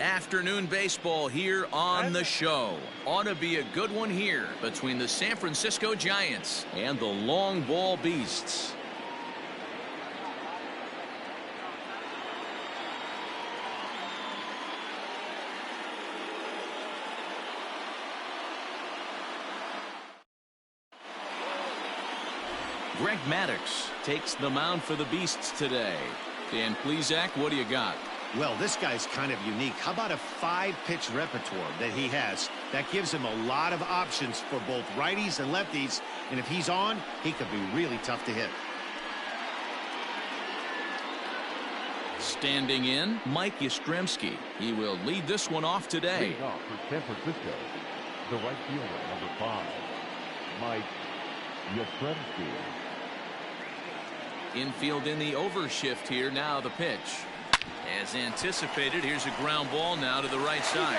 Afternoon baseball here on the show. Ought to be a good one here between the San Francisco Giants and the long ball beasts. Greg Maddux takes the mound for the Beasts today. Dan Plesac, what do you got? Well, this guy's kind of unique. How about a 5-pitch repertoire that he has? That gives him a lot of options for both righties and lefties. And if he's on, he could be really tough to hit. Standing in, Mike Yastrzemski. He will lead this one off today. Leading off for San Francisco, the right fielder, number 5, Mike Yastrzemski. Infield in the overshift here. Now the pitch. As anticipated, here's a ground ball now to the right side.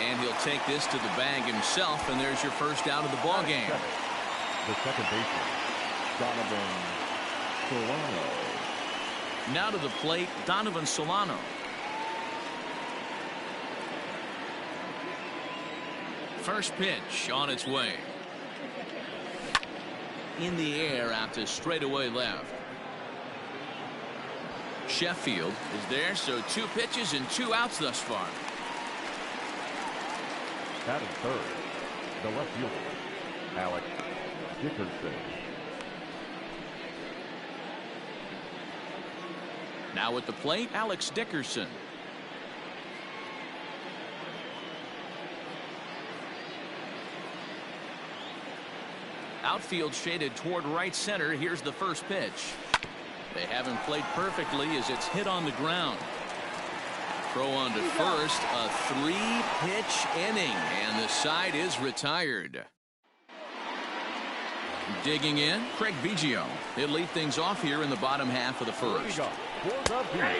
And he'll take this to the bag himself, and there's your first out of the ball game. The second baseman, Donovan Solano. Now to the plate, Donovan Solano. First pitch on its way. In the air out to straightaway left. Sheffield is there, so 2 pitches and 2 outs thus far. Batting third, the left fielder, Alex Dickerson. Now at the plate, Alex Dickerson. Outfield shaded toward right center. Here's the first pitch. They haven't played perfectly as it's hit on the ground. Throw on to first, a 3-pitch inning, and the side is retired. Digging in, Craig Biggio. He'll lead things off here in the bottom half of the first.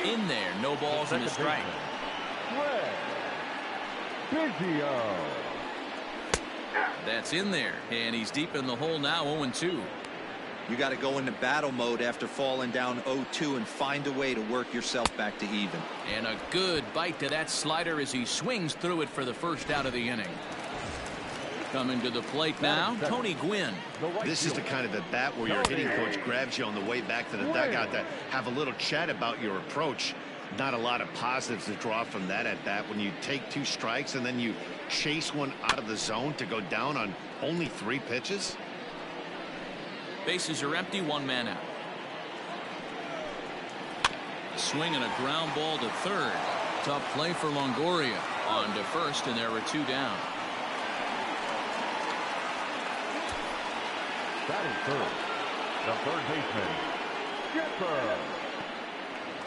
In there, no balls and a strike. Biggio. That's in there, and he's deep in the hole now, 0-2. You got to go into battle mode after falling down 0-2 and find a way to work yourself back to even. And a good bite to that slider as he swings through it for the first out of the inning. Coming to the plate now, Tony Gwynn. This is the kind of at bat where your hitting coach grabs you on the way back to the dugout to have a little chat about your approach. Not a lot of positives to draw from that at bat when you take 2 strikes and then you chase one out of the zone to go down on only 3 pitches. Bases are empty, 1 man out. A swing and a ground ball to third. Tough play for Longoria. On to first, and there were 2 down. Batting third, the third baseman, Chipper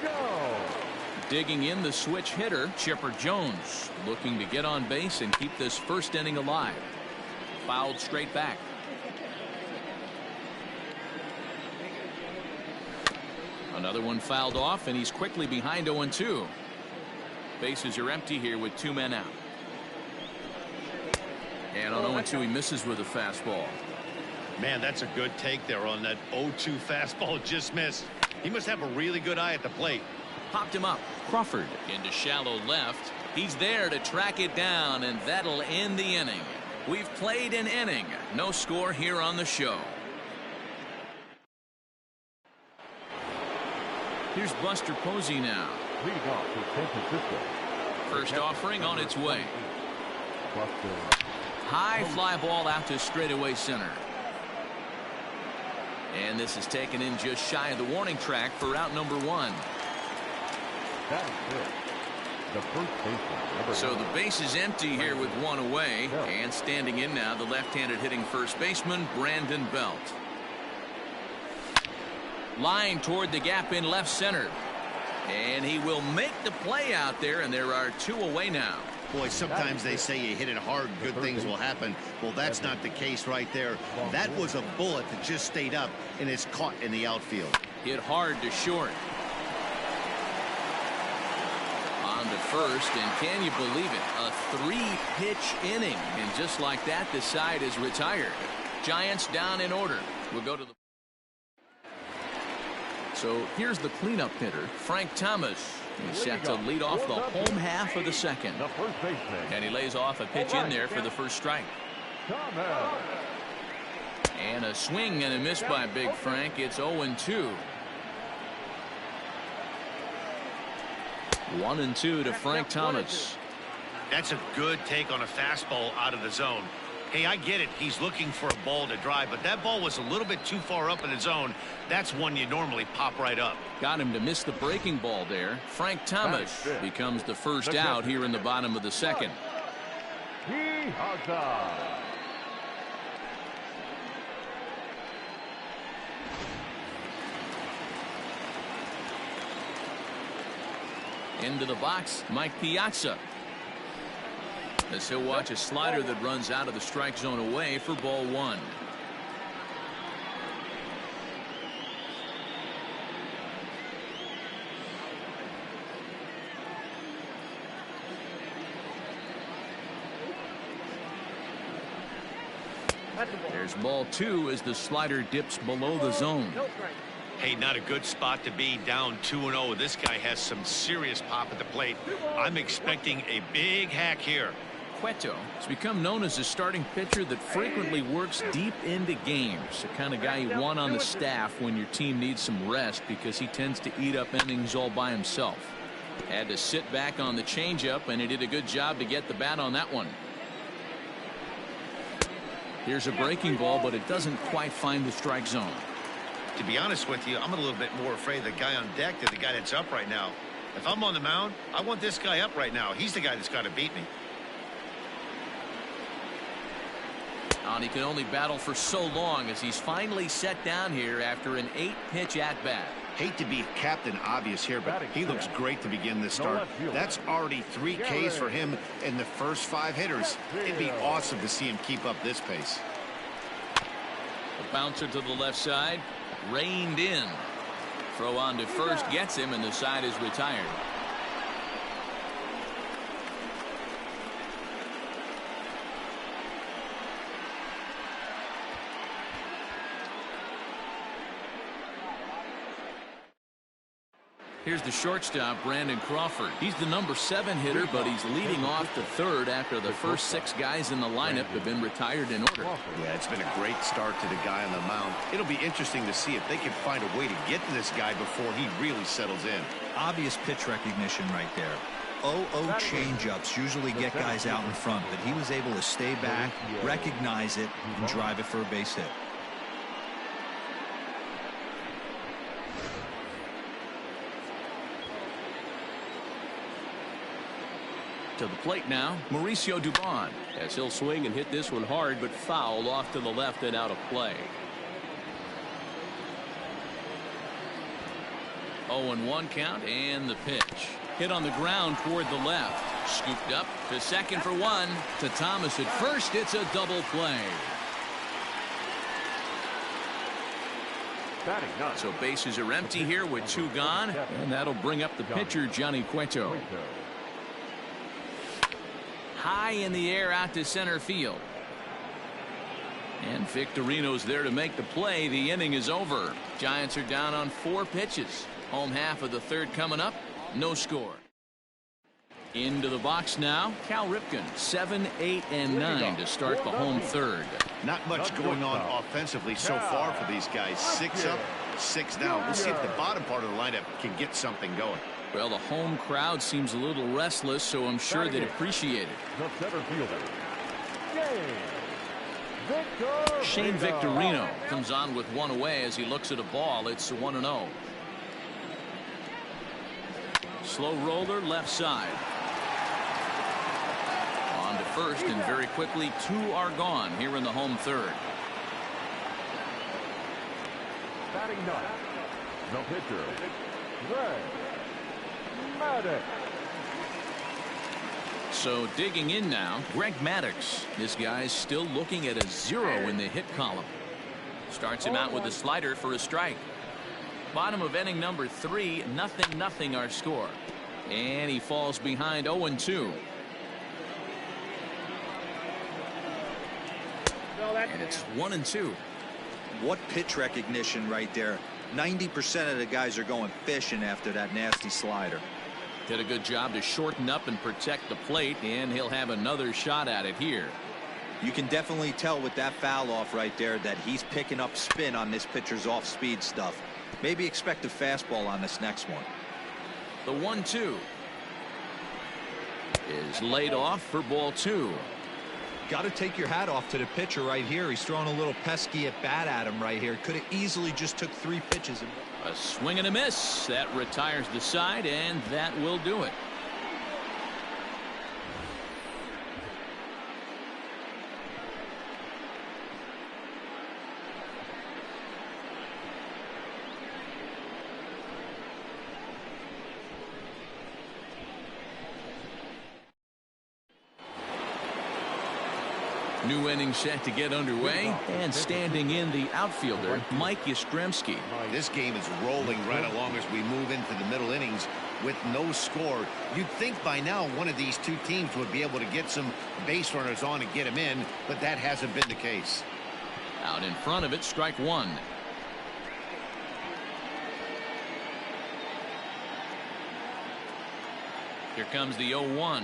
Jones. Digging in, the switch hitter, Chipper Jones, looking to get on base and keep this first inning alive. Fouled straight back. Another one fouled off, and he's quickly behind 0-2. Bases are empty here with 2 men out. And on 0-2, he misses with a fastball. Man, that's a good take there on that 0-2 fastball. Just missed. He must have a really good eye at the plate. Popped him up. Crawford into shallow left. He's there to track it down, and that'll end the inning. We've played an inning. No score here on the show. Here's Buster Posey now. Leading off for San Francisco. First offering on its way. Buster. High fly ball out to straightaway center. And this is taken in just shy of the warning track for out number 1. That is good. The first baseman. So the base is empty here with 1 away. And standing in now, the left-handed hitting first baseman, Brandon Belt. Line toward the gap in left center. And he will make the play out there, and there are 2 away now. Boy, sometimes they say you hit it hard, good things will happen. Well, that's not the case right there. That was a bullet that just stayed up and is caught in the outfield. Hit hard to short. On to first, and can you believe it? A 3-pitch inning, and just like that, the side is retired. Giants down in order. We'll go to the... So here's the cleanup hitter, Frank Thomas. He's set to lead off the home half of the second. The first baseman. And he lays off a pitch in there for the first strike. And a swing and a miss by Big Frank. It's 0-2. 1-2 to Frank Thomas. That's a good take on a fastball out of the zone. Hey, I get it. He's looking for a ball to drive, but that ball was a little bit too far up in the zone. That's one you normally pop right up. Got him to miss the breaking ball there. Frank Thomas becomes the first out here in the bottom of the second. Into the box, Mike Piazza. As he'll watch a slider that runs out of the strike zone away for ball one. There's ball two as the slider dips below the zone. Hey, not a good spot to be, down 2-0. This guy has some serious pop at the plate. I'm expecting a big hack here. Cueto has become known as a starting pitcher that frequently works deep into games. The kind of guy you want on the staff when your team needs some rest, because he tends to eat up innings all by himself. Had to sit back on the changeup, and he did a good job to get the bat on that one. Here's a breaking ball, but it doesn't quite find the strike zone. To be honest with you, I'm a little bit more afraid of the guy on deck than the guy that's up right now. If I'm on the mound, I want this guy up right now. He's the guy that's got to beat me. And he can only battle for so long as he's finally set down here after an 8-pitch at-bat. Hate to be Captain Obvious here, but he looks great to begin this start. That's already 3 Ks for him in the first 5 hitters. It'd be awesome to see him keep up this pace. A bouncer to the left side, reined in. Throw on to first gets him, and the side is retired. Here's the shortstop, Brandon Crawford. He's the number 7 hitter, but he's leading off the third after the first 6 guys in the lineup have been retired in order. Yeah, it's been a great start to the guy on the mound. It'll be interesting to see if they can find a way to get to this guy before he really settles in. Obvious pitch recognition right there. 0-0 changeups usually get guys out in front, but he was able to stay back, recognize it, and drive it for a base hit. To the plate now, Mauricio Dubon, as he'll swing and hit this one hard, but foul off to the left and out of play. 0-1 count, and the pitch. Hit on the ground toward the left. Scooped up to second for 1. To Thomas at first. It's a double play. So bases are empty here with 2 gone, and that'll bring up the pitcher, Johnny Cueto. High in the air out to center field. And Victorino's there to make the play. The inning is over. Giants are down on 4 pitches. Home half of the third coming up. No score. Into the box now, Cal Ripken. 7, 8, and 9 to start the home third. Not much going on offensively so far for these guys. 6 up, 6 down. We'll see if the bottom part of the lineup can get something going. Well, the home crowd seems a little restless, so I'm sure they'd appreciate it. The center fielder, Shane Victorino comes on with 1 away as he looks at a ball. It's 1-0. Slow roller left side. On to first, and very quickly 2 are gone here in the home third. batting 9. The pitcher, Greg Maddux. So digging in now, Greg Maddux. This guy's still looking at a 0 in the hit column. Starts him out with a slider for a strike. Bottom of inning number 3, 0-0 our score. And he falls behind 0-2. And it's 1-2. What pitch recognition right there. 90% of the guys are going fishing after that nasty slider. Did a good job to shorten up and protect the plate, and he'll have another shot at it here. You can definitely tell with that foul off right there that he's picking up spin on this pitcher's off-speed stuff. Maybe expect a fastball on this next one. The 1-2 is laid off for ball 2. Got to take your hat off to the pitcher right here. He's throwing a little pesky at bat at him right here. Could have easily just took 3 pitches. A swing and a miss. That retires the side, and that will do it. New inning set to get underway, and standing in the outfielder, Mike Yastrzemski. This game is rolling right along as we move into the middle innings with no score. You'd think by now one of these two teams would be able to get some base runners on and get them in, but that hasn't been the case. Out in front of it, strike 1. Here comes the 0-1.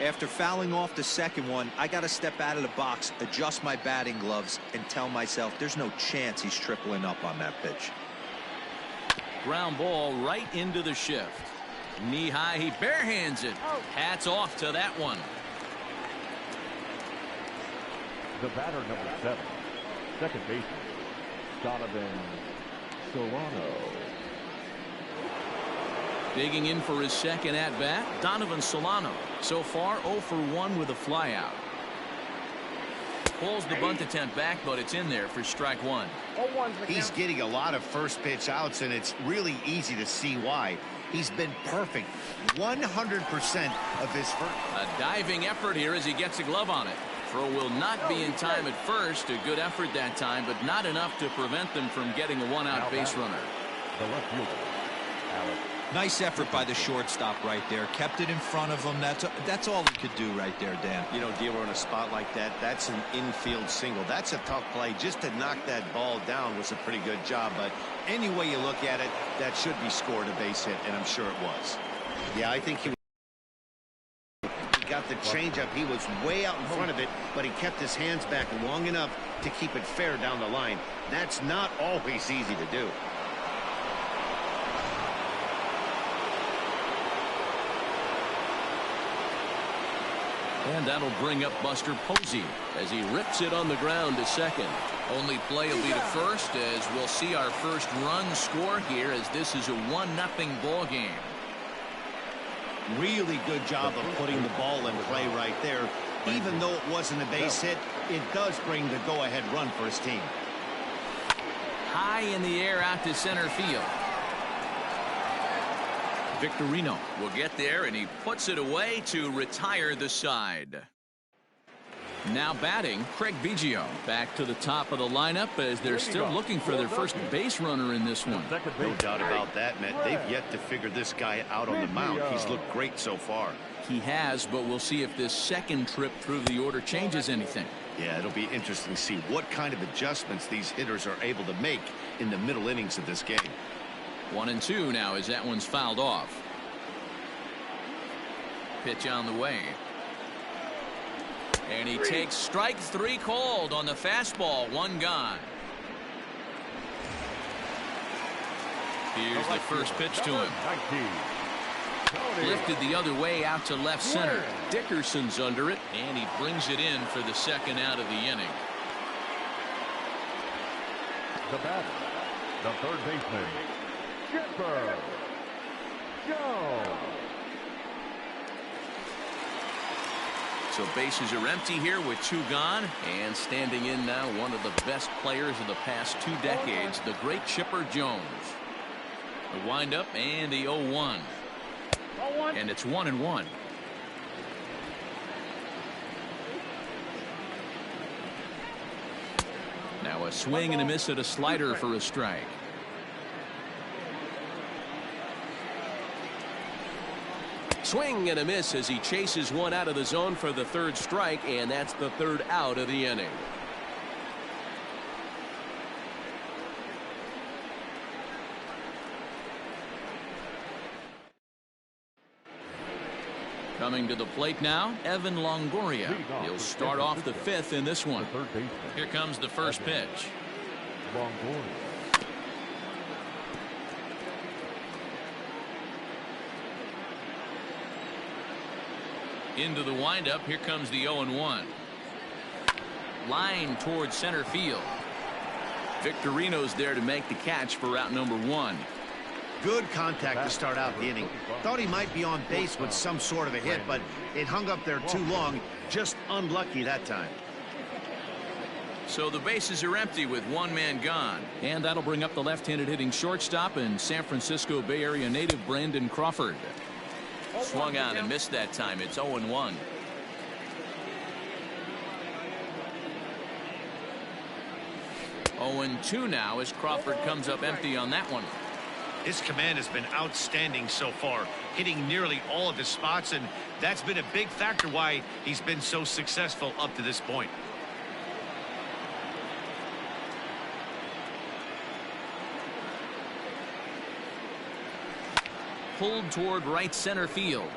After fouling off the second one, I got to step out of the box, adjust my batting gloves, and tell myself there's no chance he's tripling up on that pitch. Ground ball right into the shift. Knee high, he barehands it. Hats off to that one. The batter, number 7, second baseman, Donovan Solano. Digging in for his second at-bat, Donovan Solano. So far, 0 for 1 with a flyout. Pulls the bunt attempt back, but it's in there for strike 1. He's getting a lot of first pitch outs, and it's really easy to see why. He's been perfect 100% of his first. A diving effort here as he gets a glove on it. Throw will not be in time at first. A good effort that time, but not enough to prevent them from getting a one-out base runner. The left fielder, Alex. Nice effort by the shortstop right there. Kept it in front of him. That's all he could do right there, Dan. You know, dealer in a spot like that, that's an infield single. That's a tough play. Just to knock that ball down was a pretty good job. But any way you look at it, that should be scored a base hit, and I'm sure it was. Yeah, I think he got the changeup. He was way out in front of it, but he kept his hands back long enough to keep it fair down the line. That's not always easy to do. And that'll bring up Buster Posey as he rips it on the ground to second. Only play will be to first, as we'll see our first run score here, as this is a 1-0 ball game. Really good job of putting the ball in play right there. Even though it wasn't a base hit, it does bring the go-ahead run for his team. High in the air out to center field. Victorino will get there, and he puts it away to retire the side. Now batting, Craig Biggio back to the top of the lineup as they're still looking for their first base runner in this one. No doubt about that, Matt. They've yet to figure this guy out on the mound. He's looked great so far. He has, but we'll see if this second trip through the order changes anything. Yeah, it'll be interesting to see what kind of adjustments these hitters are able to make in the middle innings of this game. 1-2 now as that one's fouled off. Pitch on the way. And he takes strike 3 called on the fastball. 1 gone. Here's the first pitch to him. Lifted the other way out to left center. Dickerson's under it, and he brings it in for the second out of the inning. The batter, the third baseman, Chipper Jones. So bases are empty here with 2 gone, and standing in now one of the best players of the past 2 decades, the great Chipper Jones. The windup and the 0-1. And it's 1-1. Now a swing and a miss at a slider for a strike. Swing and a miss as he chases one out of the zone for the 3rd strike, and that's the 3rd out of the inning. Coming to the plate now, Evan Longoria. He'll start off the fifth in this one. Here comes the first pitch. Longoria. Into the windup. Here comes the 0-1. Line towards center field. Victorino's there to make the catch for out number 1. Good contact to start out the inning. Thought he might be on base with some sort of a hit, but it hung up there too long. Just unlucky that time. So the bases are empty with one man gone. And that'll bring up the left-handed hitting shortstop and San Francisco Bay Area native Brandon Crawford. Swung on and missed that time. It's 0-1. Oh, 2 now as Crawford comes up empty on that one. His command has been outstanding so far, hitting nearly all of his spots, and that's been a big factor why he's been so successful up to this point. Pulled toward right center field.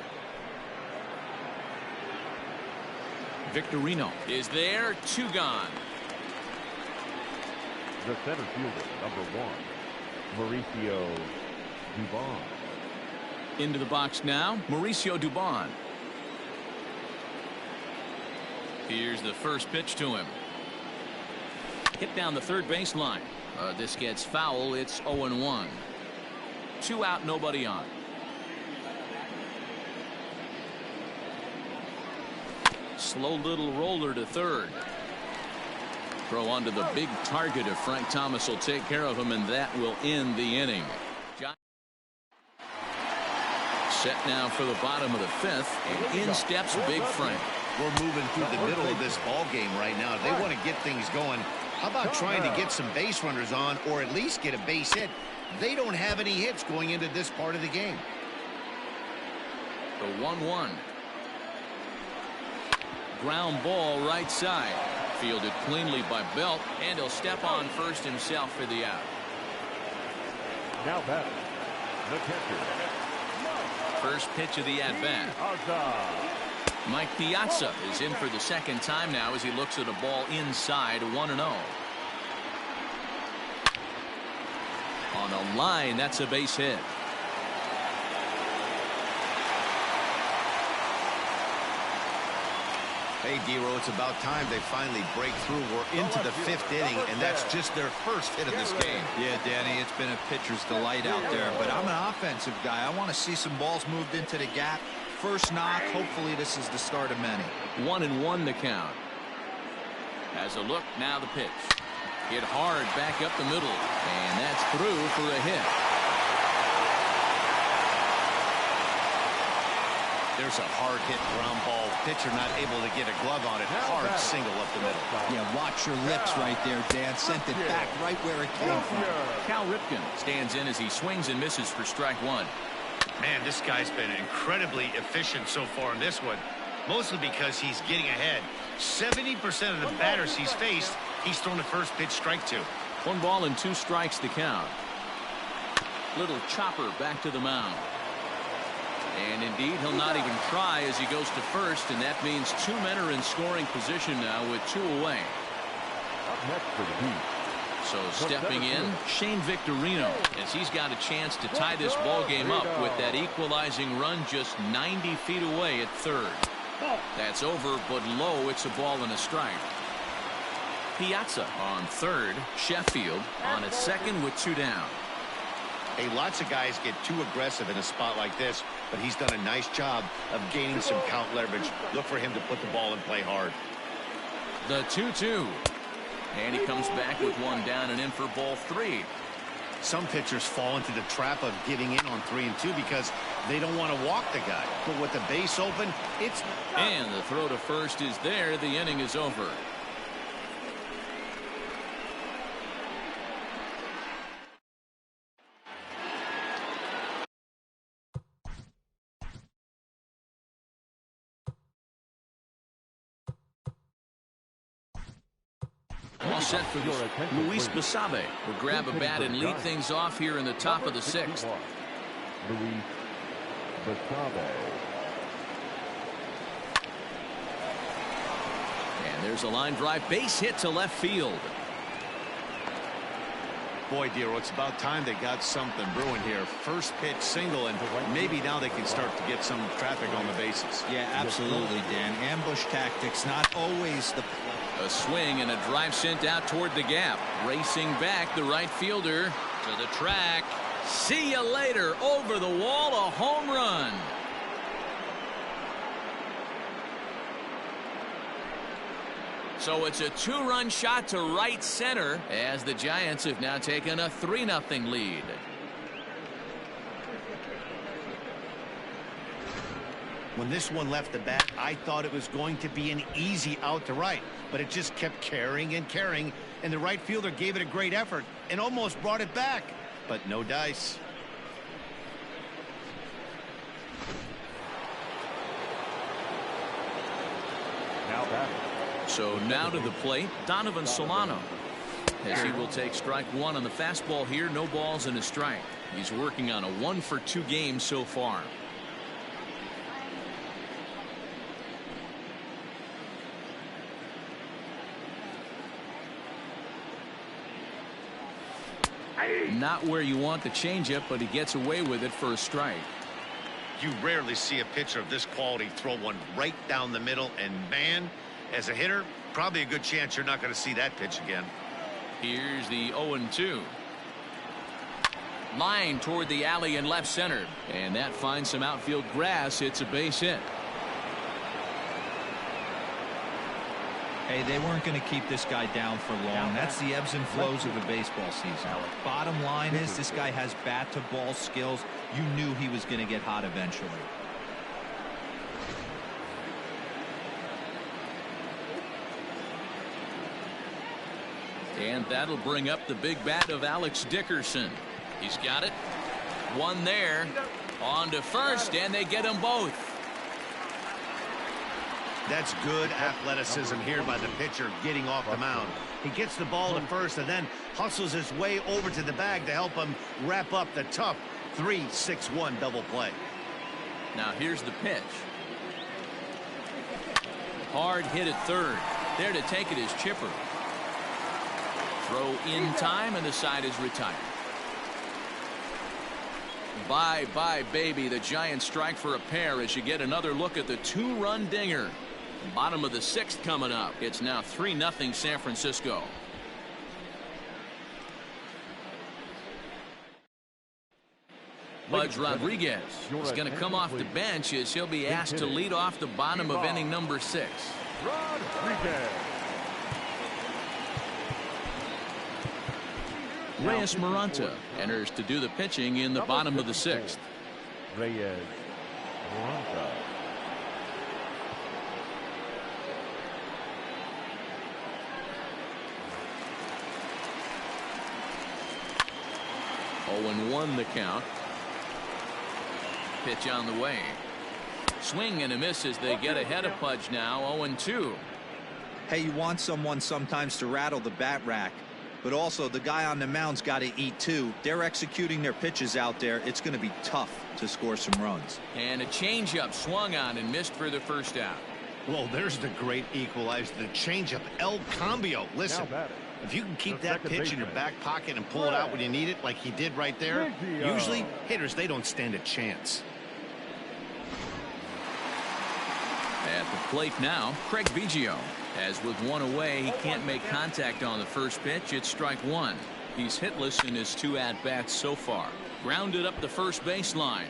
Victorino is there. 2 gone. The center fielder, number 1, Mauricio Dubon. Into the box now, Mauricio Dubon. Here's the first pitch to him. Hit down the third baseline. This gets foul. It's 0-1. 2 out, nobody on. Slow little roller to third. Throw onto the big target if Frank Thomas will take care of him, and that will end the inning. Set now for the bottom of the 5th, and in steps Big Frank. We're moving through the middle of this ball game right now. They want to get things going. How about trying to get some base runners on, or at least get a base hit? They don't have any hits going into this part of the game. The 1-1. Ground ball right side. Fielded cleanly by Belt, and he'll step on first himself for the out. Now batting, the catcher. First pitch of the at-bat. Mike Piazza is in for the second time now as he looks at a ball inside. 1-0. On a line, that's a base hit. Hey, D-Row, it's about time they finally break through. We're into the 5th inning, and that's just their first hit of this game. Yeah, Danny, it's been a pitcher's delight out there, but I'm an offensive guy. I want to see some balls moved into the gap. First knock, hopefully this is the start of many. 1-1 the count. Has a look, now the pitch. Hit hard back up the middle, and that's through for a hit. There's a hard hit ground ball. Pitcher not able to get a glove on it. Hard single up the middle. Yeah, watch your lips right there, Dan. Sent it back right where it came from. Cal Ripken stands in as he swings and misses for strike 1. Man, this guy's been incredibly efficient so far in this one. Mostly because he's getting ahead. 70% of the batters he's faced, he's thrown the first pitch strike to. 1 ball and 2 strikes the count. Little chopper back to the mound. And indeed, he'll not even try as he goes to first, and that means 2 men are in scoring position now with 2 away. Up next for the Beast. So stepping in, Shane Victorino, as he's got a chance to tie this ball game up with that equalizing run just 90 feet away at third. That's over, but low. It's a ball and a strike. Piazza on third. Sheffield on at second with 2 down. Hey, lots of guys get too aggressive in a spot like this, but he's done a nice job of gaining some count leverage. Look for him to put the ball in play hard. The 2-2. And he comes back with 1 down and in for ball 3. Some pitchers fall into the trap of giving in on 3 and 2 because they don't want to walk the guy. But with the base open, it's... And the throw to first is there. The inning is over. All set for Luis Basabe will grab a bat and lead things off here in the top of the 6th. Luis Basabe. There's a line drive base hit to left field. Boy, Dero, it's about time they got something brewing here. First pitch single, and maybe now they can start to get some traffic on the bases. Yeah, absolutely, Dan. Ambush tactics, not always the play. A swing and a drive sent out toward the gap. Racing back, the right fielder to the track. See you later. Over the wall, a home run. So it's a 2-run shot to right center as the Giants have now taken a 3-0 lead. When this one left the bat, I thought it was going to be an easy out to right, but it just kept carrying and carrying, and the right fielder gave it a great effort and almost brought it back, but no dice. So now to the plate, Donovan Solano, as he will take strike one on the fastball here. No balls and a strike. He's working on a 1-for-2 game so far. Not where you want the changeup, but he gets away with it for a strike. You rarely see a pitcher of this quality throw one right down the middle, and man, as a hitter, probably a good chance you're not going to see that pitch again. Here's the 0-2. Line toward the alley in left center, and that finds some outfield grass. It's a base hit. Hey, they weren't going to keep this guy down for long. That's the ebbs and flows of a baseball season. Bottom line is this guy has bat to ball skills. You knew he was going to get hot eventually. And that'll bring up the big bat of Alex Dickerson. He's got it. One there. On to first, and they get them both. That's good athleticism here by the pitcher getting off the mound. He gets the ball to first and then hustles his way over to the bag to help him wrap up the tough 3-6-1 double play. Now here's the pitch. Hard hit at third. There to take it is Chipper. Throw in time, and the side is retired. Bye-bye, baby. The Giants strike for a pair as you get another look at the 2-run dinger. Bottom of the 6th coming up. It's now 3-0 San Francisco. Pudge Rodriguez is going to come off the bench as he'll be asked to lead off the bottom of inning number 6. Rodriguez. Reyes Maranta enters to do the pitching in the bottom of the 6th. Reyes Maranta. Oh, 1 the count. Pitch on the way. Swing and a miss as they get ahead of Pudge now. 0-2. Hey, you want someone sometimes to rattle the bat rack, but also the guy on the mound's got to eat too. They're executing their pitches out there. It's going to be tough to score some runs. And a changeup swung on and missed for the first out. Well, there's the great equalizer, the changeup, El Cambio. Listen, if you can keep that pitch in your back pocket and pull it out when you need it like he did right there, usually hitters, they don't stand a chance. At the plate now, Craig Biggio. As with 1 away, he can't make contact on the first pitch. It's strike 1. He's hitless in his 2 at-bats so far. Grounded up the first baseline.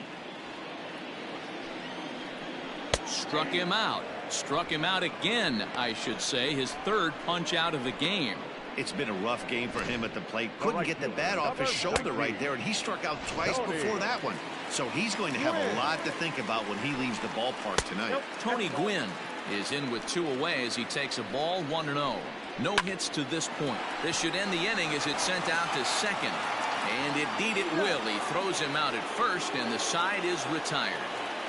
Struck him out. Struck him out again, I should say. His 3rd punch out of the game. It's been a rough game for him at the plate. Couldn't get the bat off his shoulder right there, and he struck out twice before that one. So he's going to have a lot to think about when he leaves the ballpark tonight. Tony Gwynn is in with 2 away as he takes a ball 1-0. No hits to this point. This should end the inning as it's sent out to second. And indeed it will. He throws him out at first, and the side is retired.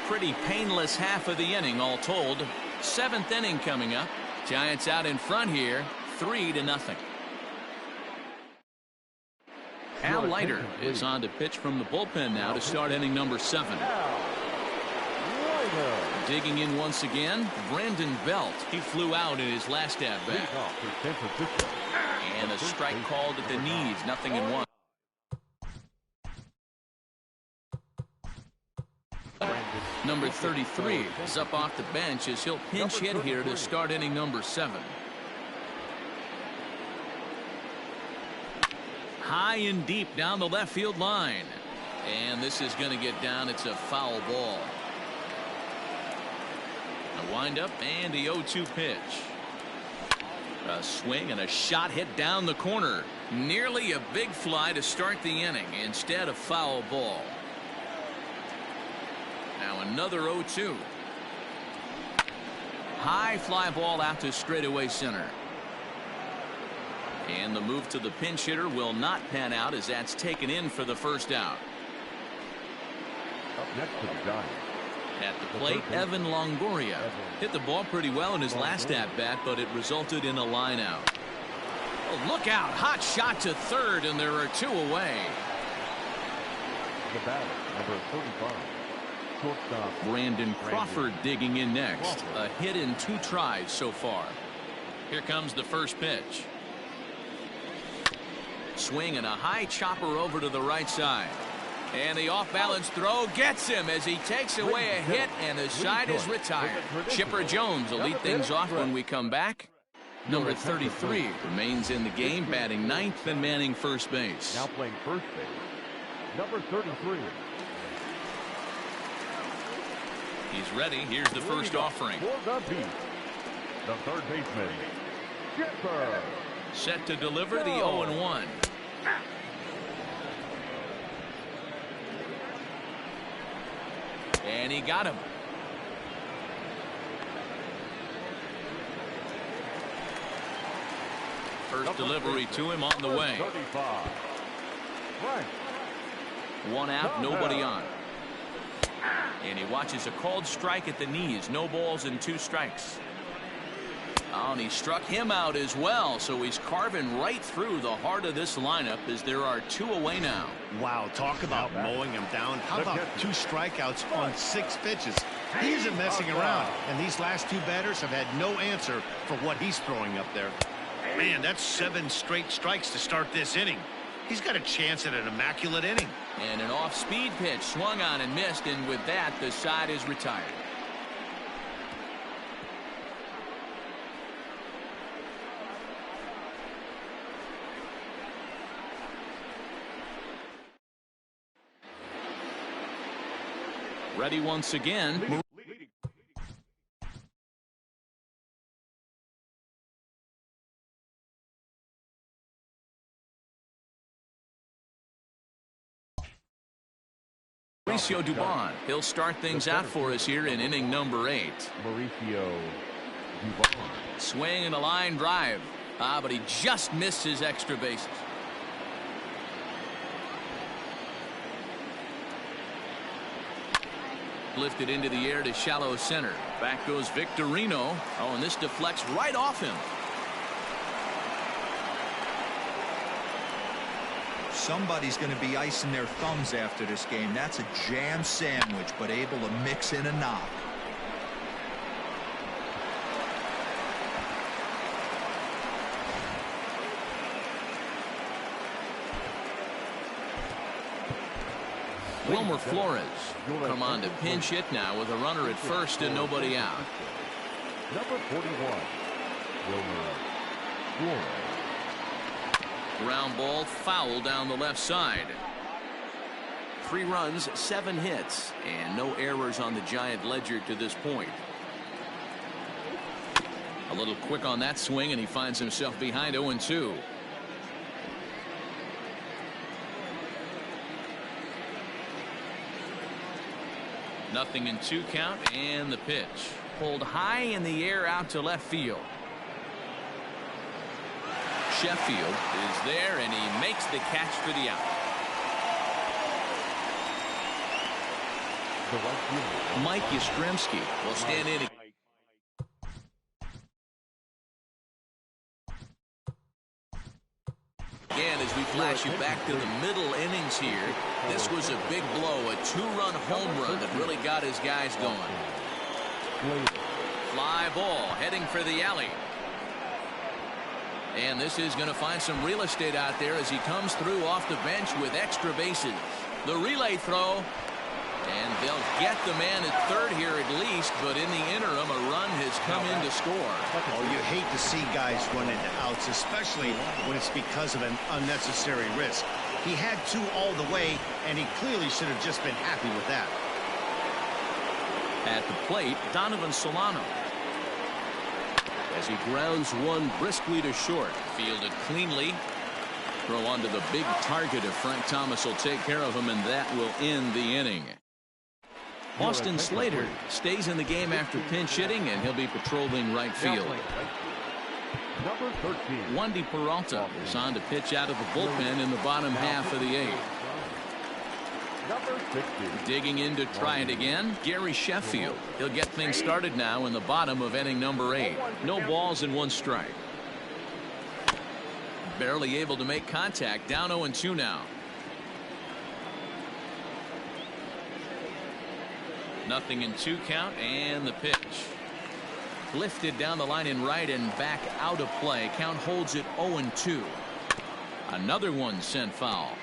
Pretty painless half of the inning all told. 7th inning coming up. Giants out in front here, 3-0. Al Leiter is on to pitch from the bullpen now to start inning number 7. Leiter. Digging in once again, Brandon Belt. He flew out in his last at bat. And a strike called at the knees, 0-1. Number 33 is up off the bench as he'll pinch hit here to start inning number 7. High and deep down the left field line. And this is going to get down. It's a foul ball. A windup and the 0-2 pitch. A swing and a shot hit down the corner. Nearly a big fly to start the inning. Instead, a foul ball. Now another 0-2. High fly ball out to straightaway center. And the move to the pinch hitter will not pan out as that's taken in for the first out. Up next to the Giants. At the plate, Evan Longoria hit the ball pretty well in his last at-bat, but it resulted in a line out. Oh, look out. Hot shot to third, and there are 2 away. The batter, number 35. Shortstop Brandon Crawford digging in next. A hit in 2 tries so far. Here comes the first pitch. Swing and a high chopper over to the right side. And the off-balance throw gets him as he takes away a hit, and the side is retired. Chipper Jones will lead things off when we come back. Number 33 remains in the game, batting 9th and manning first base. now playing first base. Number 33. He's ready. Here's the first offering. For the beat, the third baseman, Chipper. Set to deliver the 0-1. And he got him. First delivery to him on the way. 35. Right. 1 out, nobody on. And he watches a called strike at the knees. No balls and 2 strikes. Oh, and he struck him out as well, so he's carving right through the heart of this lineup as there are 2 away now. Wow, talk about mowing him down. How about 2 strikeouts on 6 pitches? He isn't messing around, and these last 2 batters have had no answer for what he's throwing up there. Man, that's 7 straight strikes to start this inning. He's got a chance at an immaculate inning. And an off-speed pitch swung on and missed, and with that, the side is retired. Ready once again. Mauricio Dubon. He'll start things out for us here in inning number 8. Mauricio Dubon. Swing and a line drive. But he just missed his extra bases. Lifted into the air to shallow center. Back goes Victorino. Oh, and this deflects right off him. Somebody's going to be icing their thumbs after this game. That's a jam sandwich, but able to mix in a knock. Wilmer Flores come on to pinch hit now with a runner at first and nobody out. Number 41, Wilmer Flores. Ground ball foul down the left side. 3 runs, 7 hits, and no errors on the Giant ledger to this point. A little quick on that swing, and he finds himself behind 0-2. Nothing in 2 count, and the pitch. Pulled high in the air out to left field. Sheffield is there, and he makes the catch for the out. Mike Yastrzemski will stand in. Again, as we flash you back to the middle innings here, this was a big blow, a 2-run home run that really got his guys going. Fly ball heading for the alley. And this is going to find some real estate out there as he comes through off the bench with extra bases. The relay throw. And they'll get the man at third here at least, but in the interim, a run has come in to score. Oh, you hate to see guys run into outs, especially when it's because of an unnecessary risk. He had two all the way, and he clearly should have just been happy with that. At the plate, Donovan Solano. As he grounds one briskly to short. Fielded cleanly. Throw onto the big target if Frank Thomas will take care of him, and that will end the inning. Austin Slater stays in the game after pinch hitting, and he'll be patrolling right field. Number 13. Wandy Peralta is on to pitch out of the bullpen in the bottom half of the eighth. Number 16. Digging in to try it again, Gary Sheffield. He'll get things started now in the bottom of inning number 8. No balls and 1 strike. Barely able to make contact. Down 0-2 now. Nothing in 2 count, and the pitch. Lifted down the line in right and back out of play. Count holds it 0-2. Another one sent foul.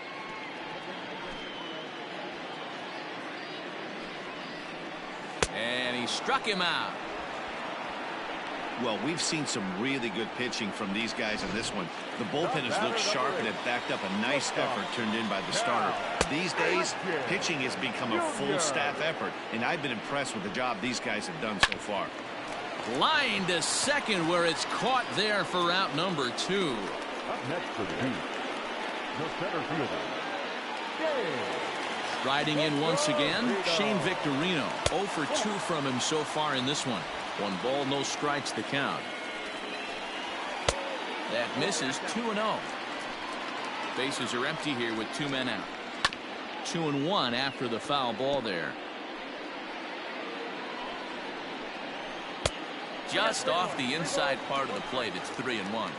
And he struck him out. Well, we've seen some really good pitching from these guys in this one. The bullpen has looked sharp and it backed up a nice effort turned in by the starter. These days, pitching has become a full staff effort, and I've been impressed with the job these guys have done so far. Line to second where it's caught there for out number 2. Up next for the Heat, the center fielder, Riding in once again, Shane Victorino. 0 for 2 from him so far in this one. 1 ball, no strikes to count. That misses. 2-0. Bases are empty here with 2 men out. 2-1 after the foul ball there. Just off the inside part of the plate. It's 3-1.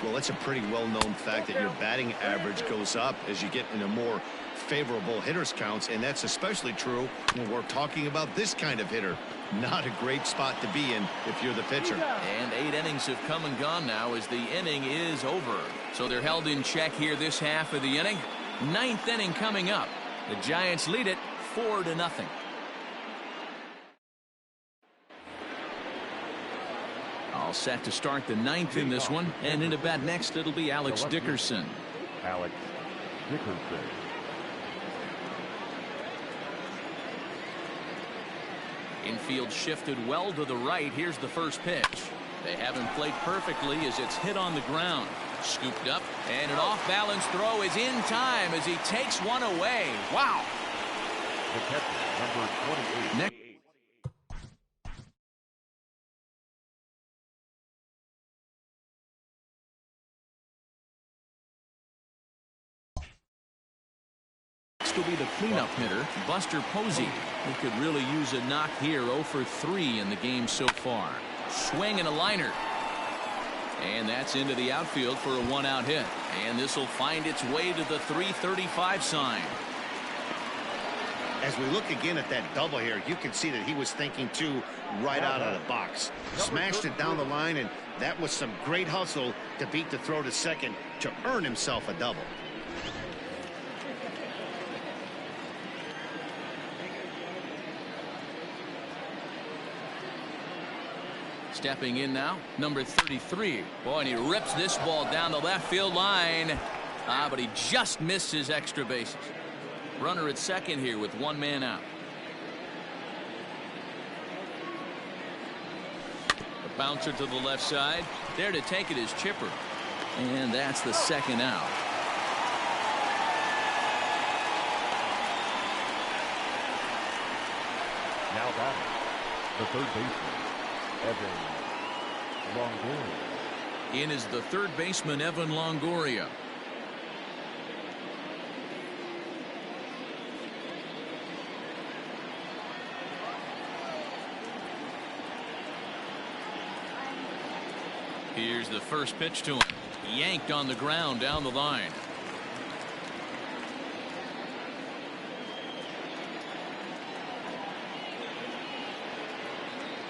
Well, it's a pretty well-known fact that your batting average goes up as you get into more favorable hitters counts, and that's especially true when we're talking about this kind of hitter. Not a great spot to be in if you're the pitcher. And 8 innings have come and gone now as the inning is over. So they're held in check here this half of the inning. 9th inning coming up. The Giants lead it 4-0. All set to start the 9th in this one, and in at bat next it'll be Alex Dickerson. Alex Dickerson. Infield shifted well to the right. Here's the first pitch. They haven't played perfectly as it's hit on the ground. Scooped up, and an off-balance throw is in time as he takes one away. Wow. The catcher, number 28. Next will be the cleanup hitter, Buster Posey. He could really use a knock here. 0 for 3 in the game so far. Swing and a liner. And that's into the outfield for a 1-out hit. And this will find its way to the 335 sign. As we look again at that double here, you can see that he was thinking too right out of the box. Smashed it down the line, and that was some great hustle to beat the throw to second to earn himself a double. Stepping in now, number 33. Boy, and he rips this ball down the left field line. But he just missed his extra bases. Runner at second here with 1 man out. A bouncer to the left side. There to take it is Chipper. And that's the 2nd out. Now batting, the third baseman, Evan Longoria. In is the third baseman, Evan Longoria. Here's the first pitch to him. Yanked on the ground down the line.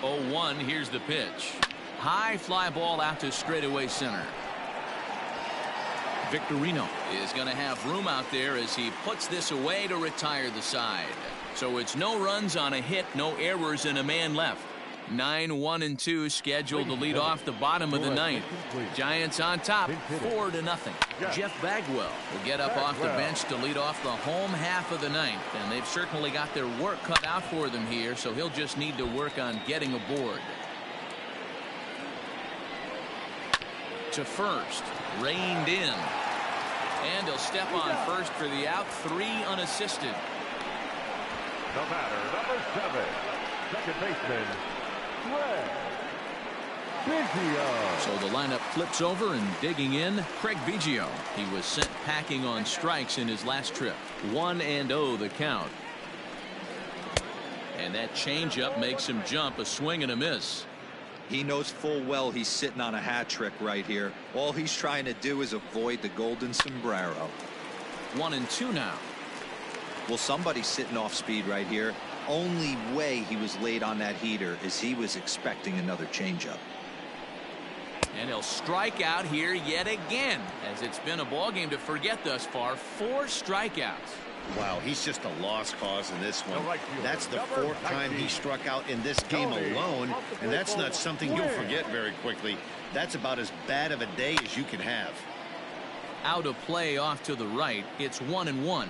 0-1. Here's the pitch. High fly ball out to straightaway center. Victorino is going to have room out there as he puts this away to retire the side. So it's no runs on a hit, no errors, and a man left. 9-1-2 scheduled to lead off the bottom of the ninth. Giants on top, 4-0. Jeff Bagwell will get up off the bench to lead off the home half of the ninth, and they've certainly got their work cut out for them here, so he'll just need to work on getting aboard. To first, reined in, and he'll step on first for the out. 3 unassisted. The batter, number 7, second baseman, Biggio. So the lineup flips over, and digging in, Craig Biggio. He was sent packing on strikes in his last trip. 1-0 the count. And that changeup makes him jump. A swing and a miss. He knows full well he's sitting on a hat trick right here. All he's trying to do is avoid the golden sombrero. 1-2 now. Well, somebody's sitting off speed right here. Only way he was late on that heater is he was expecting another changeup. And he'll strike out here yet again, as it's been a ball game to forget thus far. 4 strikeouts. Wow, he's just a lost cause in this one. That's the 4th time he struck out in this game alone, and that's not something you'll forget very quickly. That's about as bad of a day as you can have. Out of play off to the right. It's 1-1.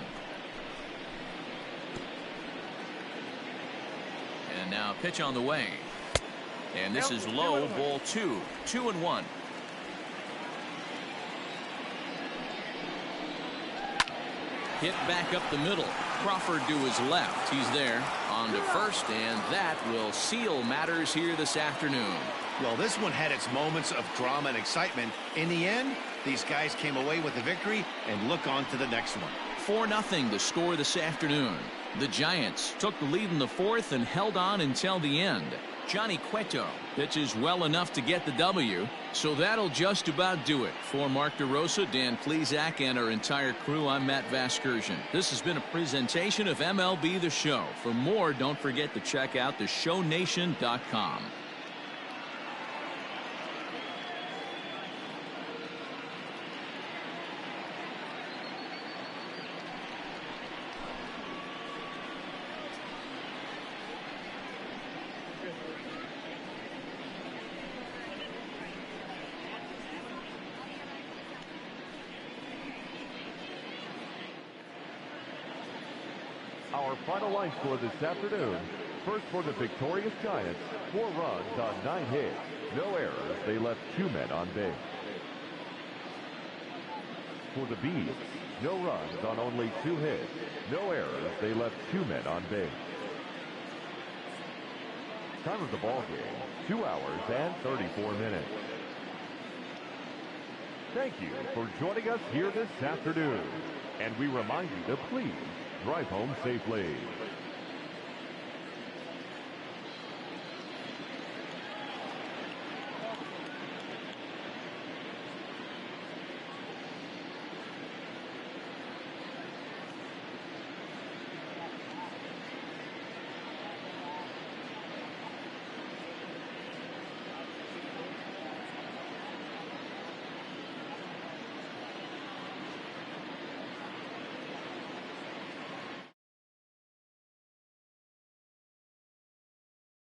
And now pitch on the way. And this is low, ball 2. 2-1. Hit back up the middle. Crawford to his left. He's there. On to first, and that will seal matters here this afternoon. Well, this one had its moments of drama and excitement. In the end, these guys came away with a victory, and look on to the next one. 4-0 the score this afternoon. The Giants took the lead in the 4th and held on until the end. Johnny Cueto pitches well enough to get the W. So that'll just about do it. For Mark DeRosa, Dan Plesac, and our entire crew, I'm Matt Vasgersian. This has been a presentation of MLB The Show. For more, don't forget to check out theshownation.com. Our final line score this afternoon. First for the victorious Giants, 4 runs on 9 hits. No errors. They left 2 men on base. For the Beasts, no runs on only 2 hits. No errors. They left 2 men on base. Time of the ball game, 2 hours and 34 minutes. Thank you for joining us here this afternoon. And we remind you to please drive home safely.